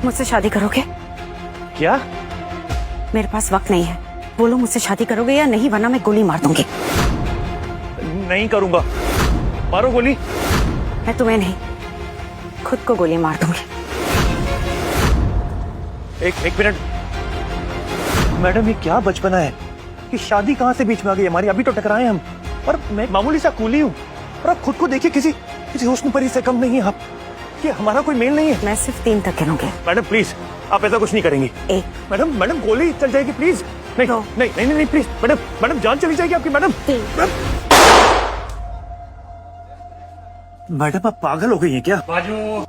मुझसे शादी करोगे? क्या? मेरे पास वक्त नहीं है, बोलो मुझसे शादी करोगे या नहीं, वरना मैं गोली मार दूंगी। नहीं करूंगा। मारो गोली। मैं तुम्हें नहीं, खुद को गोली मार दूंगी। एक मिनट मैडम, ये क्या बचपना है कि शादी कहाँ से बीच में आ गई हमारी? अभी तो टकराए हम, और मैं मामूली सा कूली हूँ, और आप खुद को देखिए किसी हुस्न परी से कम नहीं है आप। कि हमारा कोई मेल नहीं है। मैं सिर्फ 3 तक गिनूंगी। मैडम प्लीज, आप ऐसा कुछ नहीं करेंगी। 1 मैडम गोली चल जाएगी प्लीज। नहीं दो। नहीं प्लीज मैडम जान चली जाएगी आपकी। मैडम 3 मैडम आप पागल हो गई हैं क्या? बाजू।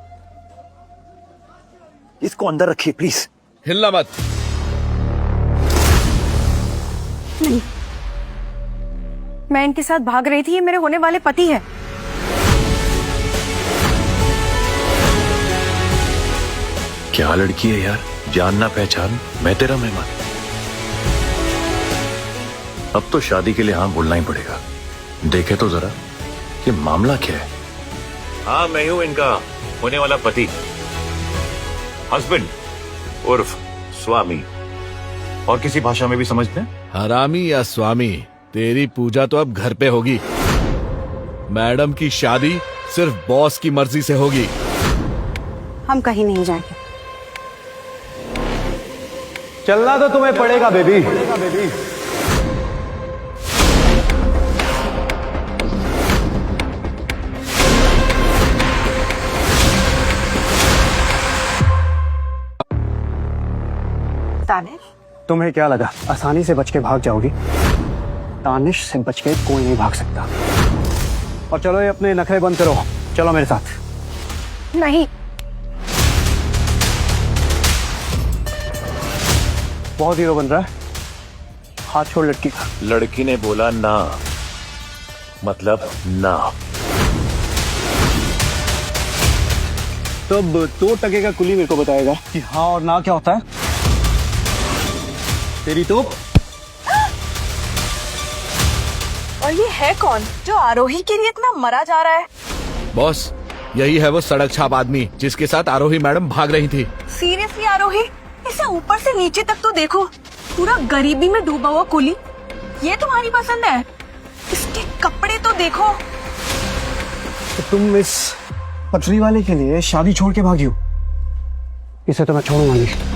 इसको अंदर रखिए प्लीज। हिलना मत। नहीं, मैं इनके साथ भाग रही थी, ये मेरे होने वाले पति है। क्या लड़की है यार, जानना पहचान, मैं तेरा मेहमान। अब तो शादी के लिए हाँ बोलना ही पड़ेगा। देखे तो जरा कि मामला क्या है। हाँ, मैं हूं इनका होने वाला पति, हस्बैंड उर्फ स्वामी, और किसी भाषा में भी समझते हैं। हरामी या स्वामी, तेरी पूजा तो अब घर पे होगी। मैडम की शादी सिर्फ बॉस की मर्जी से होगी। हम कहीं नहीं जाएंगे। चलना तो तुम्हें पड़ेगा बेबी। तानिश, तुम्हें क्या लगा आसानी से बच के भाग जाओगी? तानिश से बच के कोई नहीं भाग सकता। और चलो ये अपने नखरे बंद करो, चलो मेरे साथ। नहीं। बहुत हीरो बन रहा है, हाथ छोड़ लड़की का। लड़की ने बोला ना, मतलब ना। तब 2 टके का कुली मेरे को बताएगा कि हाँ और ना क्या होता है। तेरी तोप। और ये है कौन जो आरोही के लिए इतना मरा जा रहा है? बॉस, यही है वो सड़क छाप आदमी जिसके साथ आरोही मैडम भाग रही थी। सीरियसली आरोही, इसे ऊपर से नीचे तक तो देखो, पूरा गरीबी में डूबा हुआ कुली। ये तुम्हारी पसंद है? इसके कपड़े तो देखो। तो तुम इस पटरी वाले के लिए शादी छोड़ के भागी हो? इसे तो मैं छोड़ूंगा नहीं।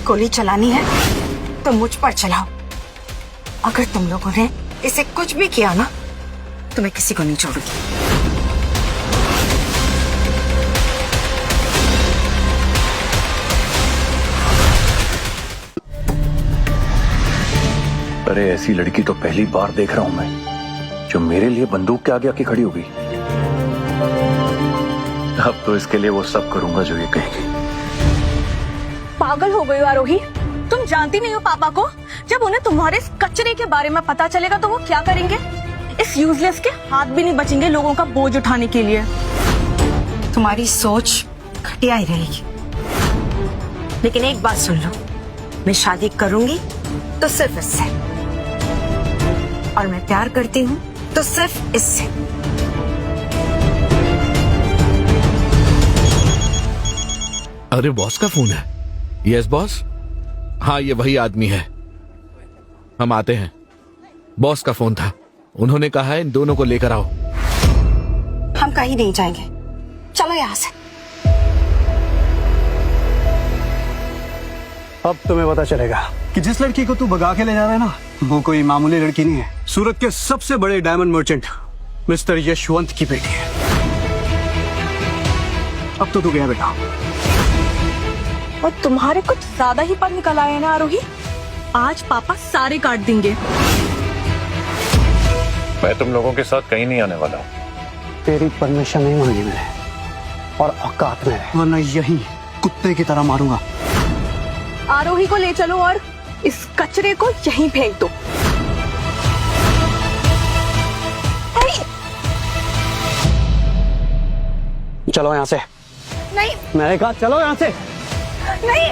गोली चलानी है तो मुझ पर चलाओ। अगर तुम लोगों ने इसे कुछ भी किया ना, तो मैं किसी को नहीं छोड़ूंगी। अरे ऐसी लड़की तो पहली बार देख रहा हूं मैं, जो मेरे लिए बंदूक के आगे आके खड़ी हो गई। अब तो इसके लिए वो सब करूंगा जो ये कहेगी। पागल हो गई हो आरोही, तुम जानती नहीं हो पापा को? जब उन्हें तुम्हारे इस कचरे के बारे में पता चलेगा तो वो क्या करेंगे? इस यूजलेस के हाथ भी नहीं बचेंगे लोगों का बोझ उठाने के लिए। तुम्हारी सोच घटिया ही रहेगी, लेकिन एक बात सुन लो, मैं शादी करूंगी तो सिर्फ इससे, और मैं प्यार करती हूँ तो सिर्फ इससे। अरे बॉस का फोन है। Yes boss. हाँ, ये वही आदमी है, हम आते हैं। बॉस का फोन था, उन्होंने कहा है इन दोनों को लेकर आओ। हम कहीं नहीं जाएंगे, चलो यहाँ से। अब तुम्हें पता चलेगा कि जिस लड़की को तू भगा के ले जा रहा है ना, वो कोई मामूली लड़की नहीं है। सूरत के सबसे बड़े डायमंड मर्चेंट मिस्टर यशवंत की बेटी है। अब तो तू गया बेटा। और तुम्हारे कुछ ज्यादा ही पद निकल आए हैं ना आरोही। आज पापा सारे काट देंगे। मैं तुम लोगों के साथ कहीं नहीं आने वाला। तेरी परमिशन नहीं मांगी मैंने, और औकात में है, वरना यही कुत्ते की तरह मारूंगा। आरोही को ले चलो और इस कचरे को यहीं फेंक दो। चलो यहाँ से। नहीं मैंने कहा चलो यहाँ से। नहीं।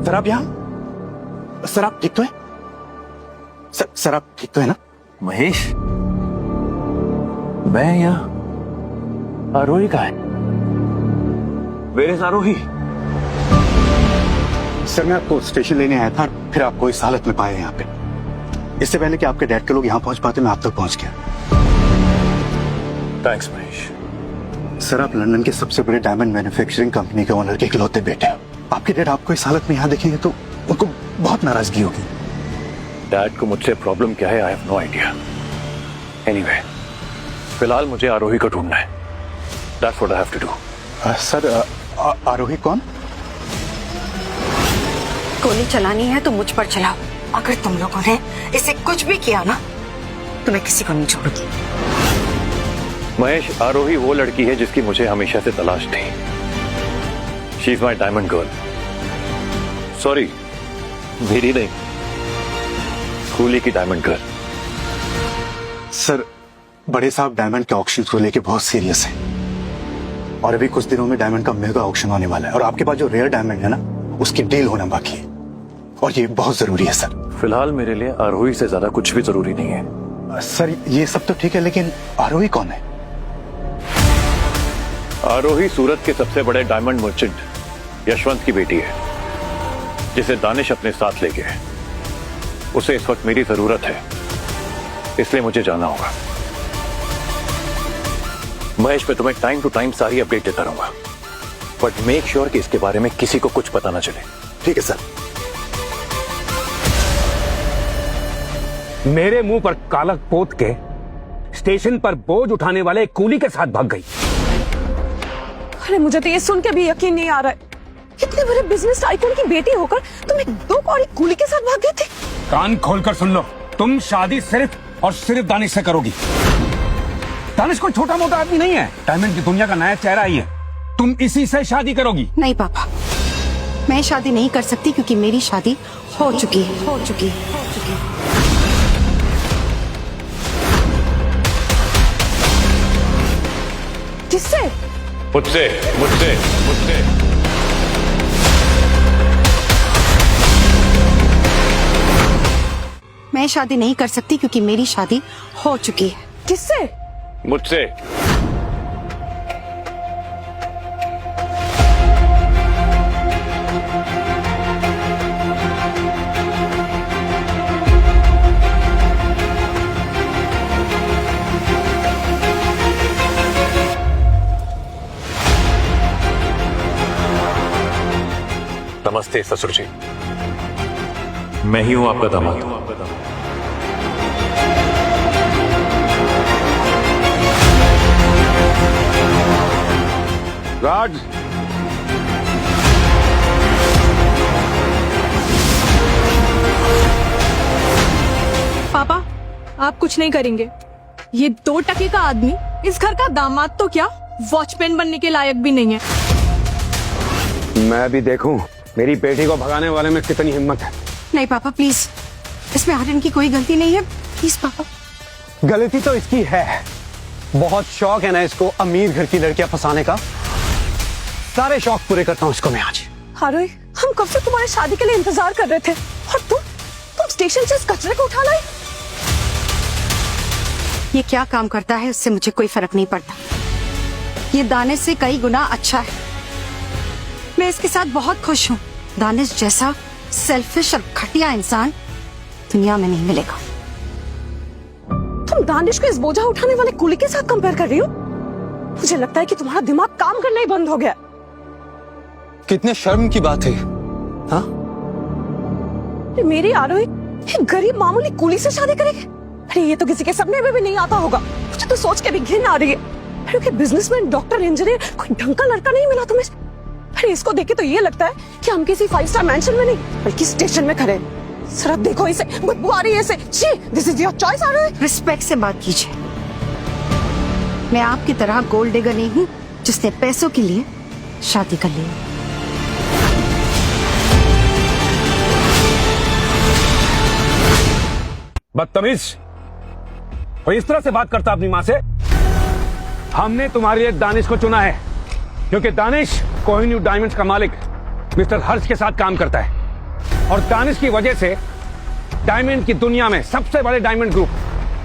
सर आप यहाँ? सर आप ठीक तो है? सर आप ठीक तो है ना? महेश, मैं यहाँ, आरोही कहाँ है? Where is Aarohi? सर मैं आपको स्टेशन लेने आया था, फिर आपको इस हालत में पाया यहाँ पे। इससे पहले कि आपके डैड के लोग यहाँ पहुंच पाते, मैं आप तक पहुंच गया। थैंक्स महेश। सर आप लंदन के सबसे बड़े डायमंड मैन्युफैक्चरिंग कंपनी के ओनर के इकलौते बेटे हो। आपके डैड आपको इस हालत में यहाँ देखेंगे तो उनको बहुत नाराजगी होगी। डैड को मुझसे प्रॉब्लम क्या है, I have no idea. Anyway, फिलहाल मुझे आरोही को ढूंढना है। That's what I have to do. Sir Aarohi कौन? गोली चलानी है तो मुझ पर चलाओ। अगर तुम लोगों ने इसे कुछ भी किया ना तो मैं किसी को नहीं छोड़ूंगी। महेश, आरोही वो लड़की है जिसकी मुझे हमेशा से तलाश थी। She is my diamond girl. Sorry, मेरी नहीं, कूली की डायमंड गर्ल। सर बड़े साहब डायमंड के ऑक्शन को लेके बहुत सीरियस हैं और अभी कुछ दिनों में डायमंड का मेगा ऑक्शन होने वाला है और आपके पास जो रेयर डायमंड है ना उसकी डील होना बाकी है और ये बहुत जरूरी है सर। फिलहाल मेरे लिए आरोही से ज्यादा कुछ भी जरूरी नहीं है। सर ये सब तो ठीक है लेकिन आरोही कौन है? आरोही सूरत के सबसे बड़े डायमंड मर्चेंट यशवंत की बेटी है, जिसे दानिश अपने साथ ले गए। उसे इस वक्त मेरी जरूरत है, इसलिए मुझे जाना होगा। महेश, मैं तुम्हें टाइम टू टाइम सारी अपडेट देता रहूंगा, बट मेक श्योर कि इसके बारे में किसी को कुछ पता ना चले। ठीक है सर। मेरे मुंह पर कालक पोत के स्टेशन पर बोझ उठाने वाले एक कूली के साथ भाग गई। अरे मुझे तो ये सुन के भी यकीन नहीं आ रहा है, इतने बड़े बिजनेस टाइकून की बेटी होकर तुम एक दो कौड़ी कूली के साथ भाग गए थे। कान खोलकर सुन लो, तुम शादी सिर्फ और सिर्फ दानिश से करोगी। दानिश कोई छोटा मोटा आदमी नहीं है, डायमंड की दुनिया का नया चेहरा ही है। तुम इसी से शादी करोगी। नहीं पापा, मैं शादी नहीं कर सकती क्योंकि मेरी शादी हो चुकी है। किससे? मुझसे। मैं शादी नहीं कर सकती क्योंकि मेरी शादी हो चुकी है। किससे? मुझसे। नमस्ते ससुर जी, मैं ही हूं आपका दामाद। गार्ड, पापा आप कुछ नहीं करेंगे। ये 2 टके का आदमी इस घर का दामाद तो क्या वॉचमैन बनने के लायक भी नहीं है। मैं भी देखूं मेरी बेटी को भगाने वाले में कितनी हिम्मत है। नहीं पापा प्लीज, इसमें आर्यन की कोई गलती नहीं है, प्लीज पापा। गलती तो इसकी है, बहुत शौक है ना इसको अमीर घर की लड़कियां फंसाने का। सारे शौक पूरे करता हूँ इसको मैं आज। आरोही, हम कब से तुम्हारी शादी के लिए इंतजार कर रहे थे और तुम स्टेशन से इस कचरे को उठा लाई। ये क्या काम करता है उससे मुझे कोई फर्क नहीं पड़ता। ये दानिश से कई गुना अच्छा है। मैं इसके साथ बहुत खुश हूँ। दानिश जैसा सेल्फिश और घटिया इंसान दुनिया में नहीं मिलेगा। तुम दानिश को इस बोझा उठाने वाले कूली के साथ कंपेयर कर रही हो? मुझे लगता है कि तुम्हारा दिमाग काम करना ही बंद हो गया। कितने शर्म की बात है। हाँ मेरी आरोही एक गरीब मामूली कूली से शादी करेगी? अरे ये तो किसी के सपने में भी नहीं आता होगा। मुझे तो सोच के भी घिन आ रही है। अरे बिजनेसमैन, डॉक्टर, इंजीनियर, कोई ढंग का लड़का नहीं मिला तुम्हें। अरे इसको देख के तो ये लगता है कि हम किसी 5 स्टार मैंशन में नहीं बल्कि स्टेशन में खड़े। सर अब देखो इसे, बदबू आ रही है इसे। जी, this is your choice Aarohi. Respect से बात कीजिए। मैं आपकी तरह गोल्ड डिगर नहीं हूँ जिसने पैसों के लिए शादी कर ली। बदतमीज, और इस तरह से बात करता अपनी माँ से। हमने तुम्हारे लिए दानिश को चुना है क्योंकि दानिश कोहिनूर डायमंड्स का मालिक मिस्टर हर्ष के साथ काम करता है। और दानिश की वजह से डायमंड की दुनिया में सबसे बड़े डायमंड ग्रुप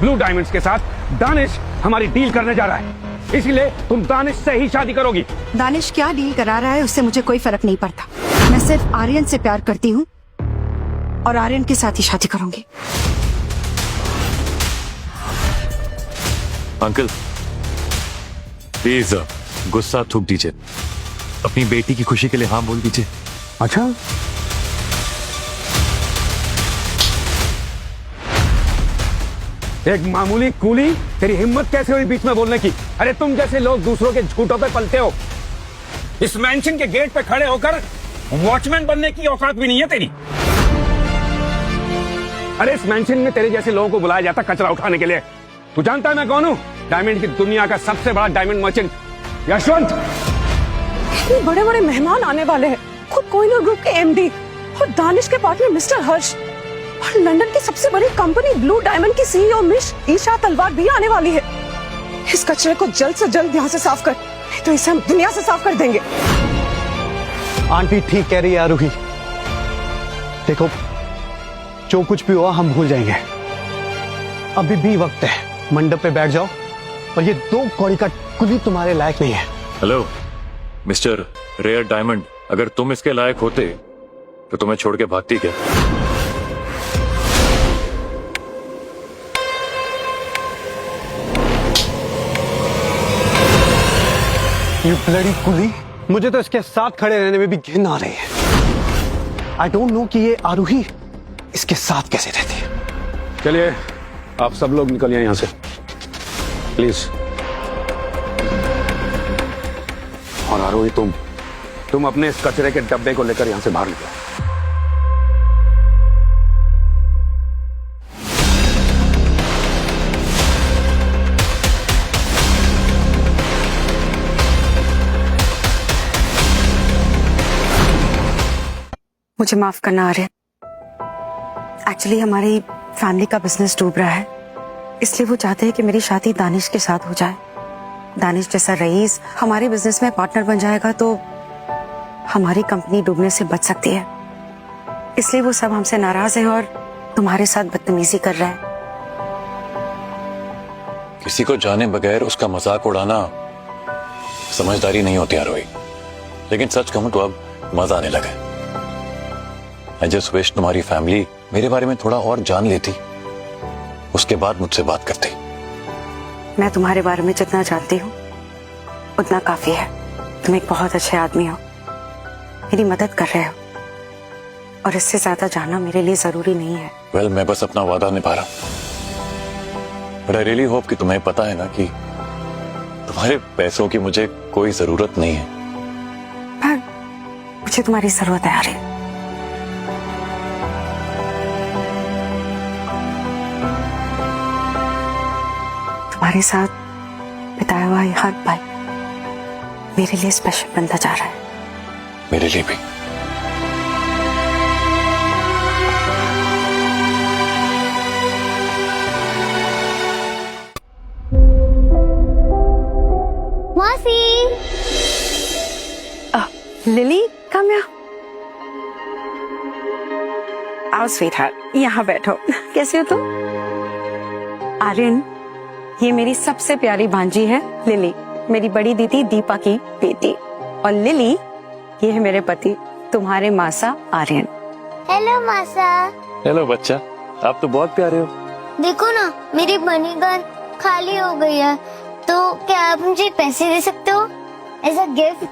ब्लू डायमंड्स के साथ दानिश हमारी डील करने जा रहा है। इसलिए तुम दानिश से ही शादी करोगी। दानिश क्या डील करा रहा है उससे मुझे कोई फर्क नहीं पड़ता। मैं सिर्फ आर्यन से प्यार करती हूँ और आर्यन के साथ ही शादी करूंगी। अंकल प्लीज गुस्सा थूक दीजिए, अपनी बेटी की खुशी के लिए हाँ बोल दीजिए। अच्छा, एक मामूली कूली, तेरी हिम्मत कैसे हुई बीच में बोलने की? अरे तुम जैसे लोग दूसरों के झूठों पे पलते हो। इस मैंशन के गेट पे खड़े होकर वॉचमैन बनने की औकात भी नहीं है तेरी। अरे इस मैंशन में तेरे जैसे लोगों को बुलाया जाता कचरा उठाने के लिए। तू जानता है मैं कौन हूं? डायमंड की दुनिया का सबसे बड़ा डायमंड मर्चेंट यशवंत। इतने बड़े बड़े मेहमान आने वाले हैं, खुद कोहिनूर ग्रुप के एमडी और दानिश के पार्टनर मिस्टर हर्ष, और लंदन की सबसे बड़ी कंपनी ब्लू डायमंड की सीईओ मिस ईशा तलवार भी आने वाली है। इस कचरे को जल्द से जल्द यहाँ से साफ कर, नहीं तो इसे हम दुनिया से साफ कर देंगे। आंटी ठीक कह रही है आरूही। देखो, जो कुछ भी हुआ हम भूल जाएंगे। अभी भी वक्त है, मंडप पे बैठ जाओ, और ये 2 कौड़ी का कुली तुम्हारे लायक नहीं है। हेलो मिस्टर रेयर डायमंड, अगर तुम इसके लायक होते तो तुम्हें छोड़ के भागती क्या? यू ब्लडी कुली, मुझे तो इसके साथ खड़े रहने में भी घिन आ रही है। आई डोंट नो कि ये आरूही इसके साथ कैसे रहती है। चलिए आप सब लोग निकलिए यहां से प्लीज। और आरोही, तुम अपने इस कचरे के डब्बे को लेकर यहां से बाहर निकलो। मुझे माफ करना आर्यन, एक्चुअली हमारी फैमिली का बिजनेस डूब रहा है, इसलिए वो चाहते हैं कि मेरी शादी दानिश के साथ हो जाए। दानिश जैसा रईस हमारे बिजनेस में पार्टनर बन जाएगा तो हमारी कंपनी डूबने से बच सकती है। इसलिए वो सब हमसे नाराज है और तुम्हारे साथ बदतमीजी कर रहा है। किसी को जाने बगैर उसका मजाक उड़ाना समझदारी नहीं होती आरोही, लेकिन सच कहूं तो अब मजा आने लगा। आई जस्ट विश तुम्हारी फैमिली मेरे बारे में थोड़ा और जान लेती, उसके बाद मुझसे बात करती। मैं तुम्हारे बारे में जितना जानती हूँ उतना काफी है। तुम एक बहुत अच्छे आदमी हो, मेरी मदद कर रहे हो, और इससे ज्यादा जानना मेरे लिए जरूरी नहीं है। वेल, मैं बस अपना वादा निभा रहा हूं। बट आई रियली होप कि तुम्हें पता है ना कि तुम्हारे पैसों की मुझे कोई जरूरत नहीं है। पर मुझे तुम्हारी जरूरत है आर्यन। तुम्हारे साथ बिताया हुआ ये हर पल मेरे लिए स्पेशल बनता जा रहा है। मेरे लिए भी। मासी, लिली, कम यहाँ। आओ स्वीटहार्ट, यहाँ बैठो। कैसे हो तुम? आर्यन, ये मेरी सबसे प्यारी भांजी है लिली, मेरी बड़ी दीदी दीपा की बेटी। और लिली, ये है मेरे पति, तुम्हारे मासा आर्यन। हेलो मासा। हेलो बच्चा, आप तो बहुत प्यारे हो। देखो ना, मेरी बनी गन खाली हो गई है, तो क्या आप मुझे पैसे दे सकते हो एज अ गिफ्ट?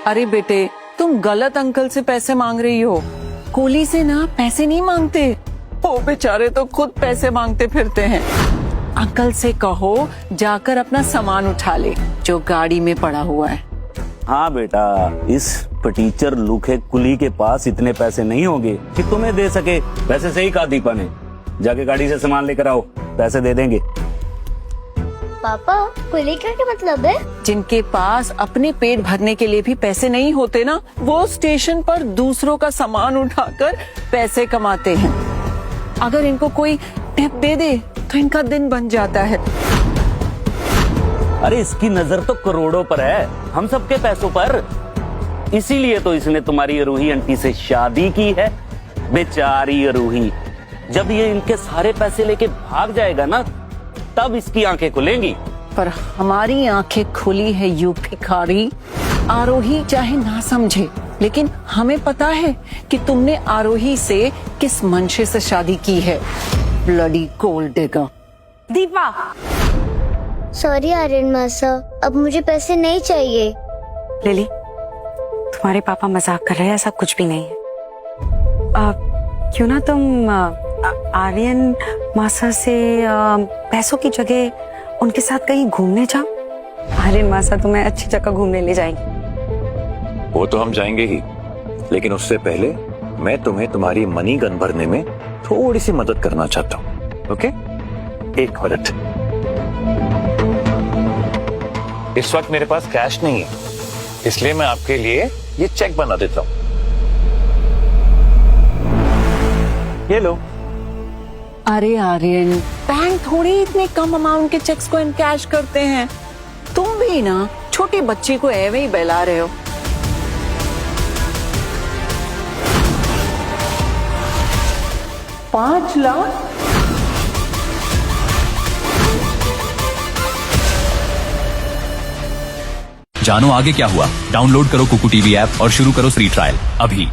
अरे बेटे, तुम गलत अंकल से पैसे मांग रही हो। कोली से ना पैसे नहीं मांगते, वो बेचारे तो खुद पैसे मांगते फिरते हैं। अंकल से कहो जाकर अपना सामान उठा ले जो गाड़ी में पड़ा हुआ है। हाँ बेटा, इस टीचर लूखे कुली के पास इतने पैसे नहीं होंगे कि तुम्हें दे सके। वैसे से ही कहा दीपा ने, जाके गाड़ी से सामान लेकर आओ, पैसे दे देंगे। पापा, कुली का क्या मतलब है? जिनके पास अपने पेट भरने के लिए भी पैसे नहीं होते ना, वो स्टेशन पर दूसरों का सामान उठाकर पैसे कमाते हैं। अगर इनको कोई टिप दे दे तो इनका दिन बन जाता है। अरे इसकी नजर तो करोड़ों पर है, हम सबके पैसों पर। इसीलिए तो इसने तुम्हारी रूही आंटी से शादी की है। बेचारी रूही, जब ये इनके सारे पैसे लेके भाग जाएगा ना, तब इसकी आंखें खुलेंगी। पर हमारी आंखें खुली है यू भिखारी। आरोही चाहे ना समझे, लेकिन हमें पता है कि तुमने आरोही से किस मंशे से शादी की है। Bloody gold digger. Deepa, sorry Aryan मासा, अब मुझे पैसे नहीं चाहिए। लिली, तुम्हारे पापा मजाक कर रहे हैं, ऐसा कुछ भी नहीं है। क्यों ना तुम आर्यन मासा से पैसों की जगह उनके साथ कहीं घूमने जाओ। आर्यन मासा तुम्हें अच्छी जगह घूमने ले जाएंगे। वो तो हम जाएंगे ही, लेकिन उससे पहले मैं तुम्हें तुम्हारी मनी गन भरने में थोड़ी सी मदद करना चाहता हूँ। Okay, 1 minute. इस वक्त मेरे पास कैश नहीं है, इसलिए मैं आपके लिए ये चेक बना देता हूँ। ये लो। अरे आर्यन, बैंक थोड़ी इतने कम अमाउंट के चेक्स को इनकैश करते हैं। तुम भी ना छोटी बच्ची को एवे ही बहला रहे हो। $5 लाख? जानो आगे क्या हुआ? डाउनलोड करो कुकू टीवी ऐप और शुरू करो फ्री ट्रायल अभी।